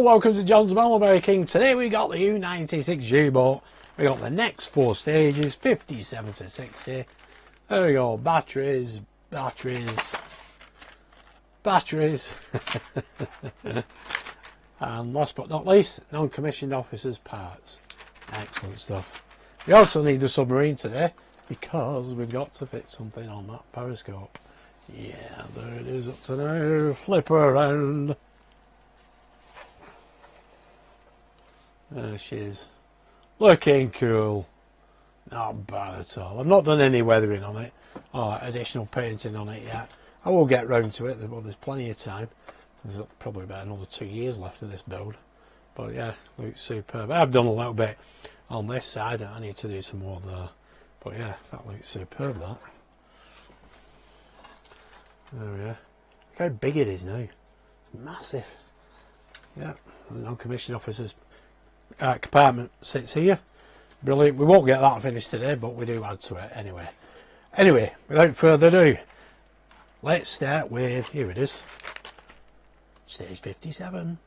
welcome to John's Malberry King. Today we got the U96 U-boat. We got the next 4 stages, 57 to 60. There we go, batteries. And last but not least, non-commissioned officers' parts. Excellent stuff. We also need the submarine today because we've got to fit something on that periscope. Yeah, there it is up to now. Flip her around. There she is. Looking cool. Not bad at all. I've not done any weathering on it or additional painting on it yet. I will get round to it, but there's plenty of time. There's probably about another 2 years left of this build. But yeah, looks superb. I've done a little bit on this side. I need to do some more there. But yeah, that looks superb, that. There we are. Look how big it is now. It's massive. Yeah, the non-commissioned officers compartment sits here. Brilliant. We won't get that finished today, but we do add to it anyway. Anyway, without further ado, let's start with, here it is, stage 57.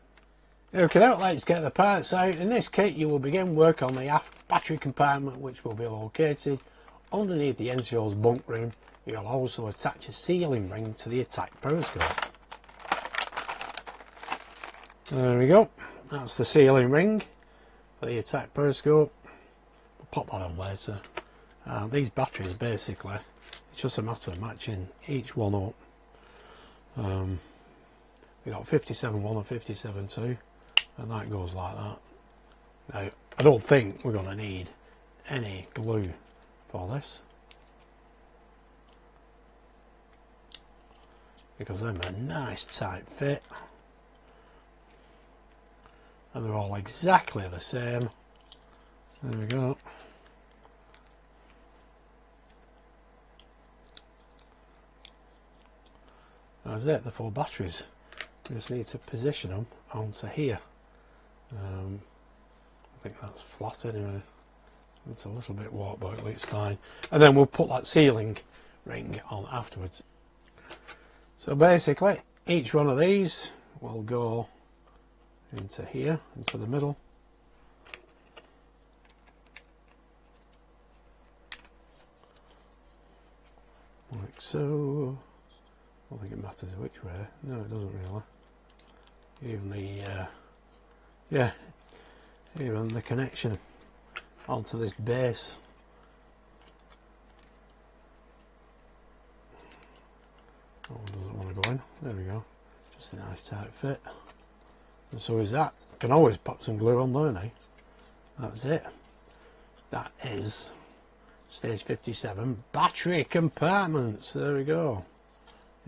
Okay, now let's get the parts out. In this kit you will begin work on the aft battery compartment, which will be located underneath the NCO's bunk room. You'll also attach a sealing ring to the attack periscope. There we go, that's the sealing ring for the attack periscope. We'll pop that on later. These batteries, basically, it's just a matter of matching each one up. We got 57.1 and 57.2, and that goes like that. Now, I don't think we're going to need any glue for this, because they're a nice tight fit. And they're all exactly the same. There we go. That's it, the 4 batteries. We just need to position them onto here. I think that's flat anyway. It's a little bit warped, but it looks fine. And then we'll put that sealing ring on afterwards. So basically, each one of these will go into here, into the middle. Like so. I don't think it matters which way. No, it doesn't really. Even the yeah, even the connection onto this base. That one doesn't want to go in. There we go. Just a nice tight fit. And so is that. I can always pop some glue on there now. That's it. That is stage 57 battery compartments. There we go.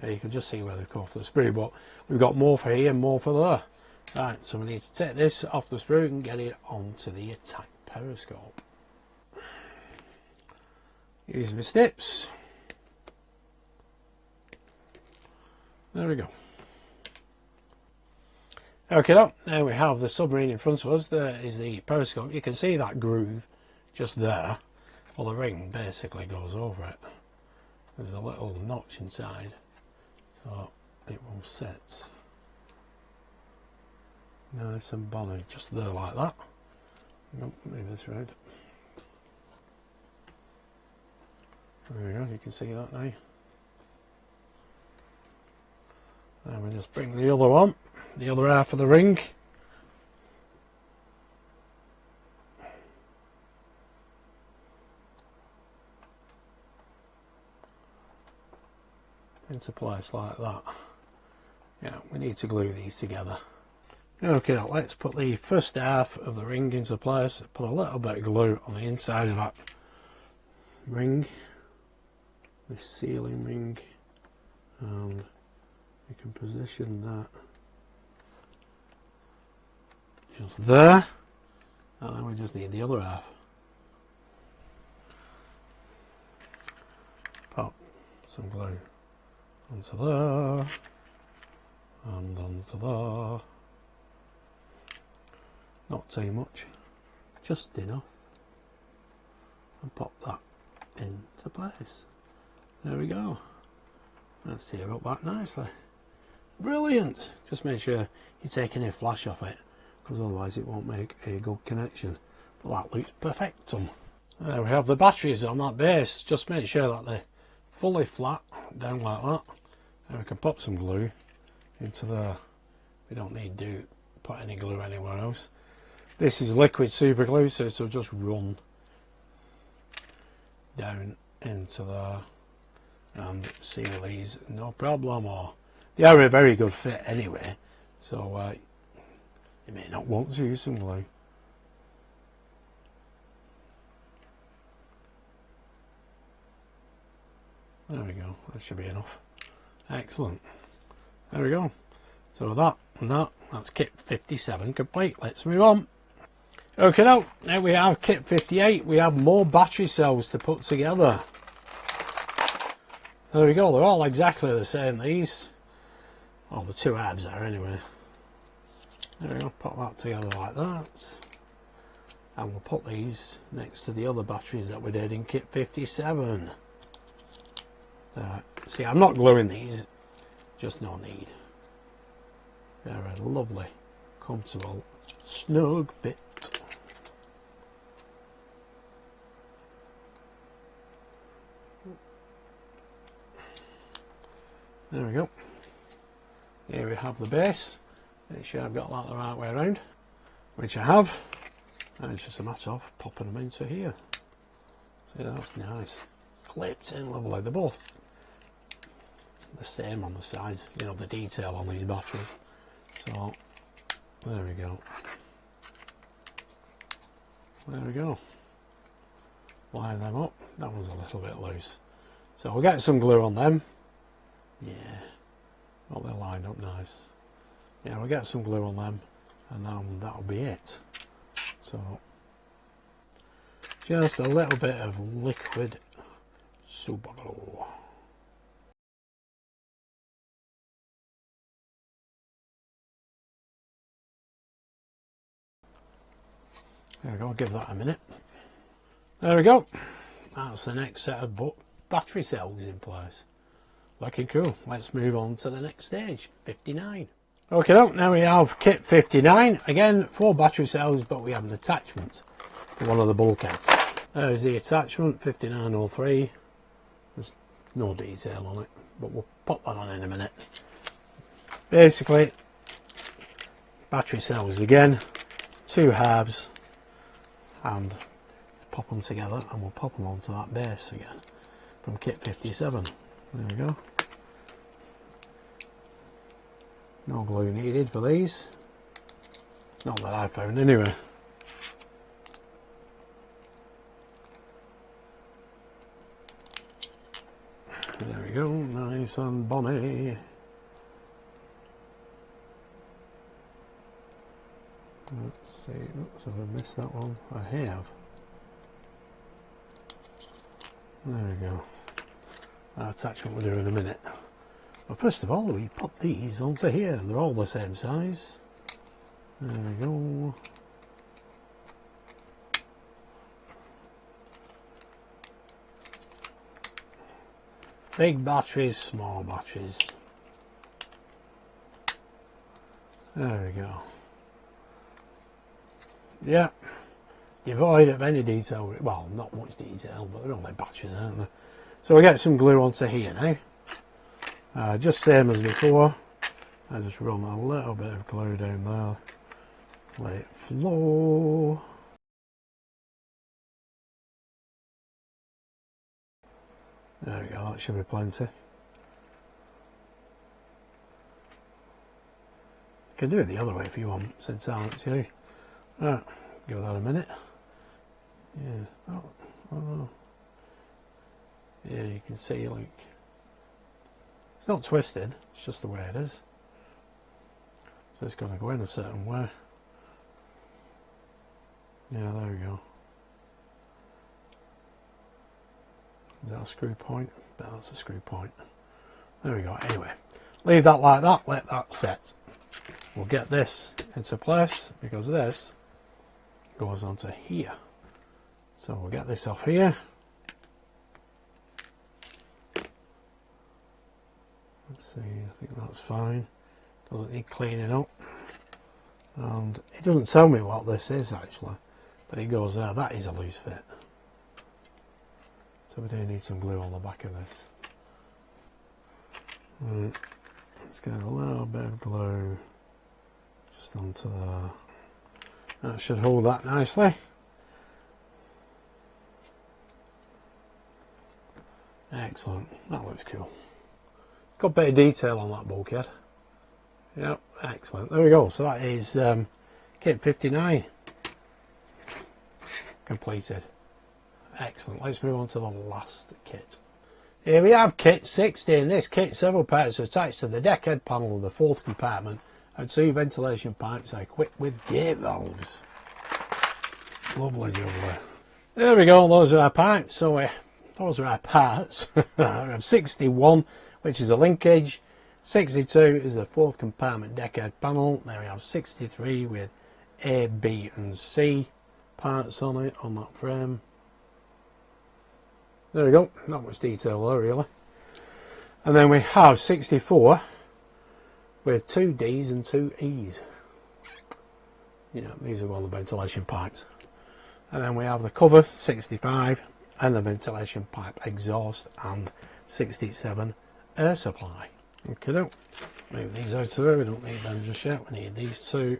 Yeah, you can just see where they've come off the sprue, but we've got more for here and more for there. Right, so we need to take this off the sprue and get it onto the attack periscope. Use my snips. There we go. Okay, now we have the submarine in front of us. There is the periscope. You can see that groove just there. Well, the ring basically goes over it. There's a little notch inside, so it will sit nice and bonny just there like that. Nope, move this round. There we go, you can see that now. And we just bring the other one, the other half of the ring, into place like that. Yeah, we need to glue these together. Okay, now let's put the first half of the ring into place. Put a little bit of glue on the inside of that ring, this sealing ring, and you can position that just there, and then we just need the other half. Pop some glue onto there and onto there. Not too much, just enough, and pop that into place. There we go. Let's seal up that nicely. Brilliant. Just make sure you take any flash off it because otherwise it won't make a good connection. But that looks perfectum. There we have the batteries on that base. Just make sure that they're fully flat down like that, and we can pop some glue into there. We don't need to put any glue anywhere else. This is liquid super glue, so it'll just run down into there and seal these no problem. Or they are a very good fit anyway, so you may not want to use some glue. There we go, that should be enough. Excellent. There we go. So that and that's kit 57 complete. Let's move on. Okay, now we have kit 58. We have more battery cells to put together. There we go, they're all exactly the same, these. Well, the two halves are anyway. There we go, put that together like that. And we'll put these next to the other batteries that we did in kit 57. See, I'm not gluing these, just no need. They're a lovely, comfortable, snug fit. There we go. Here we have the base. Make sure I've got that the right way around, which I have. And it's just a matter of popping them into here. See, that's nice. Clipped in lovely. They're both the same on the sides, you know, the detail on these batteries. So there we go. There we go. Line them up. That one's a little bit loose, so we'll get some glue on them. Yeah, well, they're lined up nice. Yeah, we'll get some glue on them, and then that'll be it. So just a little bit of liquid super glue. There we go, give that a minute. There we go. That's the next set of battery cells in place. Looking cool. Let's move on to the next stage, 59. Okay, now we have kit 59. Again, 4 battery cells, but we have an attachment for one of the bulkheads. There's the attachment, 5903. There's no detail on it, but we'll pop that on in a minute. Basically, battery cells again, 2 halves, and pop them together, and we'll pop them onto that base again from kit 57. There we go. No glue needed for these, not that I found anyway. There we go, nice and bonny. Let's see, oops, have I missed that one? I have. There we go. Our attachment we'll do in a minute. But first of all, we put these onto here. They're all the same size. There we go. Big batteries, small batteries. There we go. Yeah, devoid of any detail. Well, not much detail, but they're only batteries, aren't they? So we get some glue onto here now. Just same as before. I just run a little bit of glue down there. Let it flow. There we go, that should be plenty. You can do it the other way if you want, since that's you. Right, give that a minute. Yeah, oh. Yeah, you can see, like, it's not twisted, it's just the way it is. So it's got to go in a certain way. Yeah, there we go. Is that a screw point? But that's a screw point. There we go. Anyway, leave that like that, let that set. We'll get this into place because this goes onto here. So we'll get this off here. Let's see, I think that's fine. Doesn't need cleaning up. And it doesn't tell me what this is actually, but it goes there. That is a loose fit. So we do need some glue on the back of this. Right. Let's get a little bit of glue just onto there. That should hold that nicely. Excellent, that looks cool. Got a bit of detail on that bulkhead. Yep, excellent. There we go. So that is kit 59 completed. Excellent. Let's move on to the last kit. Here we have kit 60. In this kit, several parts are attached to the deckhead panel of the fourth compartment and 2 ventilation pipes are equipped with gate valves. Lovely jubbly. There we go. Those are our pipes. So those are our parts. We have 61, which is a linkage. 62 is the fourth compartment deckhead panel. There we have 63 with A, B and C parts on it, on that frame. There we go, not much detail there really. And then we have 64 with 2 Ds and 2 Es. Yeah, these are all the ventilation pipes. And then we have the cover 65 and the ventilation pipe exhaust and 67 air supply. Okay, move these out of there, we don't need them just yet, we need these two.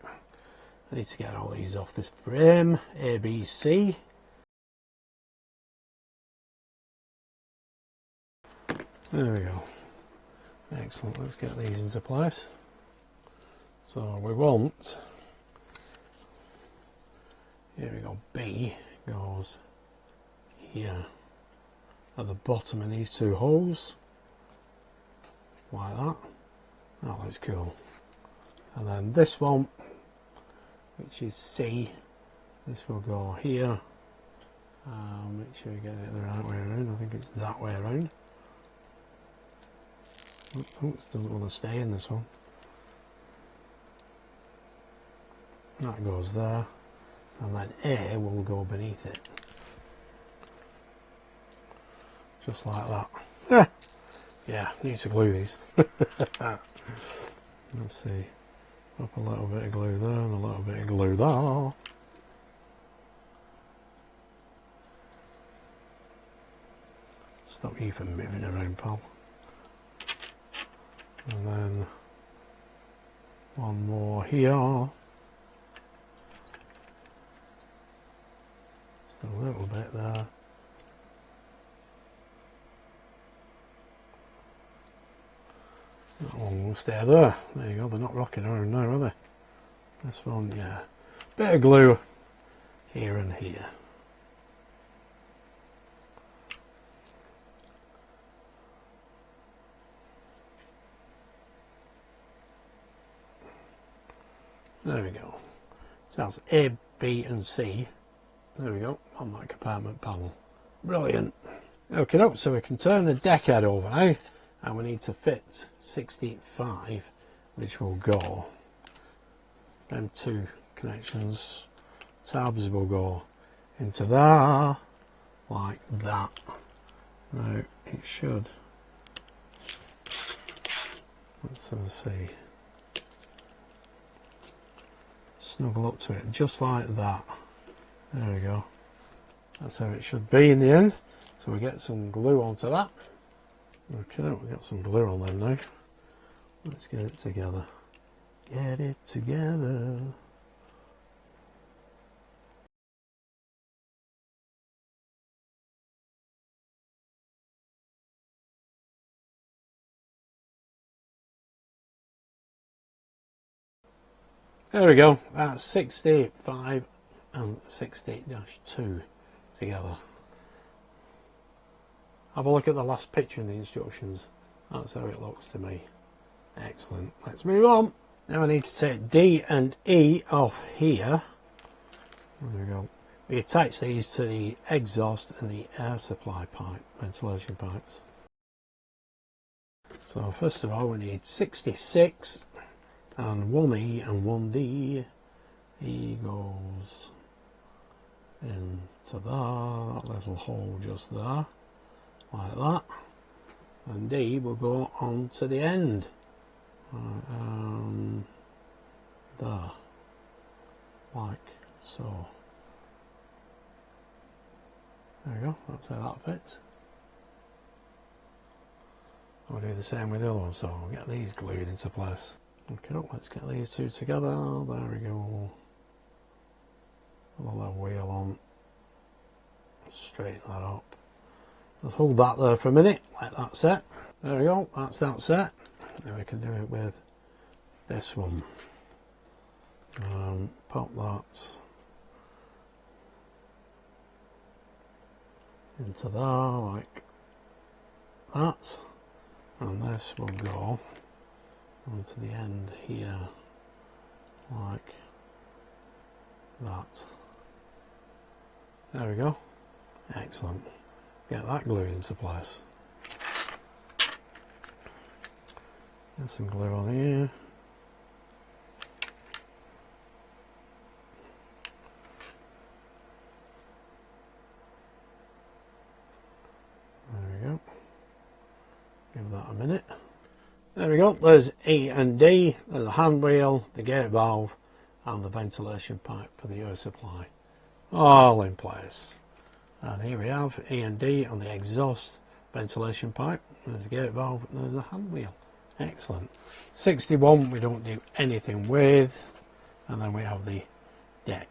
I need to get all these off this frame. A, B, C. There we go. Excellent, let's get these into place. So we want, here we go, B goes here at the bottom of these 2 holes. Like that. That looks cool. And then this one, which is C, this will go here. Make sure you get it the right way around. I think it's that way around. Oh, it doesn't want to stay in this one. That goes there. And then A will go beneath it. Just like that. Yeah, need to glue these. Let's see. Up a little bit of glue there and a little bit of glue there. Stop you from moving around, pal. And then one more here. Just a little bit there. That one will stay there. There you go, they're not rocking around now, are they? This one, yeah. Bit of glue here and here. There we go. So that's A, B and C. There we go, on that compartment panel. Brilliant. Okay, so we can turn the deckhead over now. And we need to fit 65, which will go, them 2 connections, tabs will go into there, like that. Now it should, let's see, snuggle up to it just like that. There we go. That's how it should be in the end. So we get some glue onto that. Okay, we've got some glue on them now. Let's get it together. Get it together. There we go. That's 65 and 60-2 together. Have a look at the last picture in the instructions. That's how it looks to me. Excellent. Let's move on. Now I need to take D and E off here. There we go. We attach these to the exhaust and the air supply pipe, ventilation pipes. So first of all we need 66 and 1E and 1D. E goes into there, that little hole just there. Like that, and D will go on to the end, there, So there we go, that's how that fits. I'll do the same with the other one, so I'll get these glued into place. Okay, let's get these two together. There we go. Put the little wheel on. Straighten that up. Just hold that there for a minute, let that set. There we go, that's that set. Now we can do it with this one. Pop that into there like that. And this will go onto the end here like that. There we go. Excellent. Get that glued into place. Get some glue on here. There we go. Give that a minute. There we go. There's E and D. There's the handwheel, the gate valve, and the ventilation pipe for the air supply. All in place. And here we have E and D on the exhaust ventilation pipe. There's the gate valve and there's the hand wheel. Excellent. 61 we don't do anything with. And then we have the deck.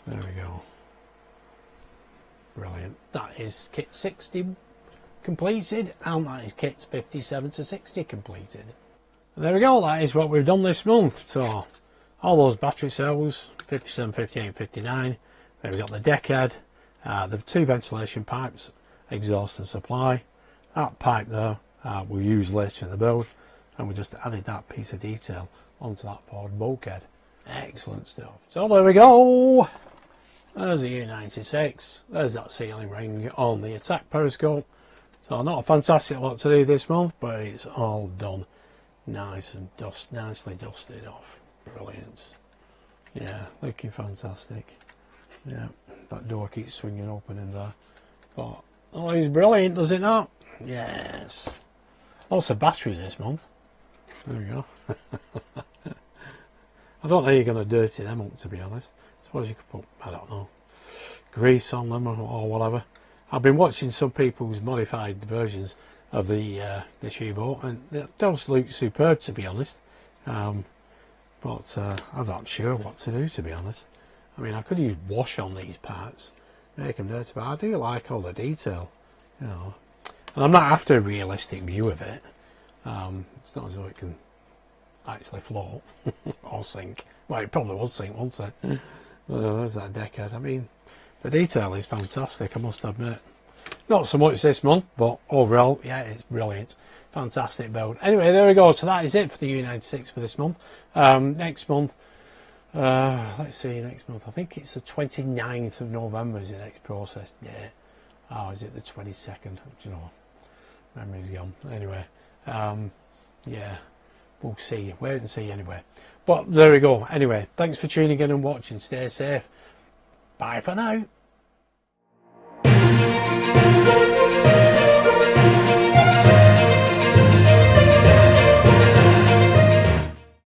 There we go. Brilliant. That is kit 60 completed, and that is kits 57 to 60 completed. And there we go, that is what we've done this month. So all those battery cells, 57, 58, 59. Then we've got the deck head. The two ventilation pipes, exhaust and supply. That pipe there we'll use later in the build, and we just added that piece of detail onto that forward bulkhead. Excellent stuff. So there we go. There's the U96. There's that ceiling ring on the attack periscope. So not a fantastic lot to do this month, but it's all done nice and nicely dusted off. Brilliant. Yeah, looking fantastic. Yeah, that door keeps swinging open in there. But oh, it's brilliant, does it not? Yes. Lots of batteries this month. There we go. I don't know how you're going to dirty them up, to be honest. I suppose you could put, I don't know, grease on them or whatever. I've been watching some people's modified versions of the U-boat, and it does look superb, to be honest. But I'm not sure what to do, to be honest. I mean, I could use wash on these parts, make them dirty, but I do like all the detail, you know. And I'm not after a realistic view of it. It's not as though it can actually float or sink. Well, it probably would sink, wouldn't it? There's that deckhead. I mean, the detail is fantastic, I must admit. Not so much this month, but overall, yeah, it's brilliant. Fantastic build. Anyway, there we go. So that is it for the U96 for this month. Next month, let's see, next month, I think it's the 29th of November is the next process date. Oh, is it the 22nd? Do you know, memory's gone. Anyway, yeah, we'll see. Wait and see anyway. But there we go. Anyway, thanks for tuning in and watching. Stay safe. Bye for now.